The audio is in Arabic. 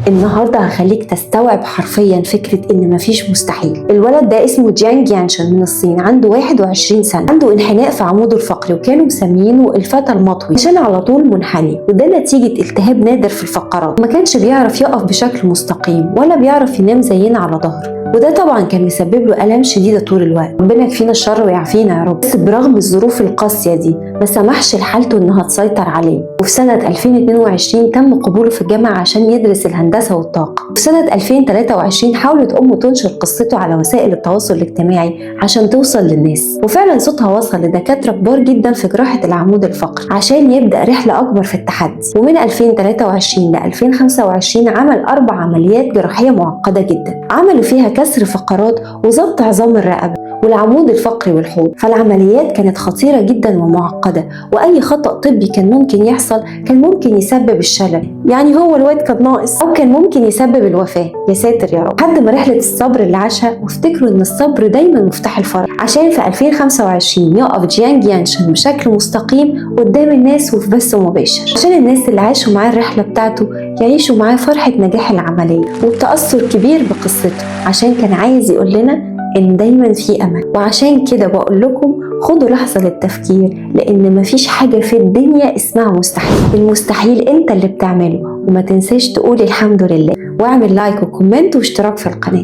النهارده هخليك تستوعب حرفيا فكرة ان مفيش مستحيل. الولد ده اسمه جيانج يانشن من الصين، عنده 21 سنة، عنده انحناء في عموده الفقري وكانوا مسميينه الفتى المطوي عشان على طول منحني، وده نتيجة التهاب نادر في الفقرات. ما كانش بيعرف يقف بشكل مستقيم ولا بيعرف ينام زينا على ظهره، وده طبعا كان مسبب له آلام شديدة طول الوقت. ربنا يكفينا الشر ويعافينا يا رب. بس برغم الظروف القاسية دي ما سمحش لحالته انها تسيطر عليه، وفي سنة 2022 تم قبوله في الجامعة عشان يدرس الهندسة والطاقة. وفي سنة 2023 حاولت أمه تنشر قصته على وسائل التواصل الاجتماعي عشان توصل للناس، وفعلا صوتها وصل لدكاترة كبار جدا في جراحة العمود الفقري عشان يبدأ رحلة أكبر في التحدي. ومن 2023 ل 2025 عمل 4 عمليات جراحية معقدة جدا، عملوا فيها كسر فقرات وضبط عظام الرقبة والعمود الفقري والحوض. فالعمليات كانت خطيرة جدا ومعقدة، وأي خطأ طبي كان ممكن يحصل كان ممكن يسبب الشلل، يعني هو الواد كان ناقص، أو كان ممكن يسبب الوفاة. يا ساتر يا رب. لحد ما رحلة الصبر اللي عاشها، وافتكروا إن الصبر دايما مفتاح الفرج، عشان في 2025 يقف جيانج يانشن بشكل مستقيم قدام الناس وفي بث مباشر، عشان الناس اللي عاشوا معاه الرحلة بتاعته يعيشوا معاه فرحة نجاح العملية وبتأثر كبير بقصته، عشان كان عايز يقول لنا إن دايما في أمل. وعشان كده بقول لكم خدوا لحظة للتفكير، لأن مفيش حاجة في الدنيا اسمها مستحيل. المستحيل أنت اللي بتعمله، وما تنساش تقول الحمد لله، واعمل لايك وكومنت واشتراك في القناة.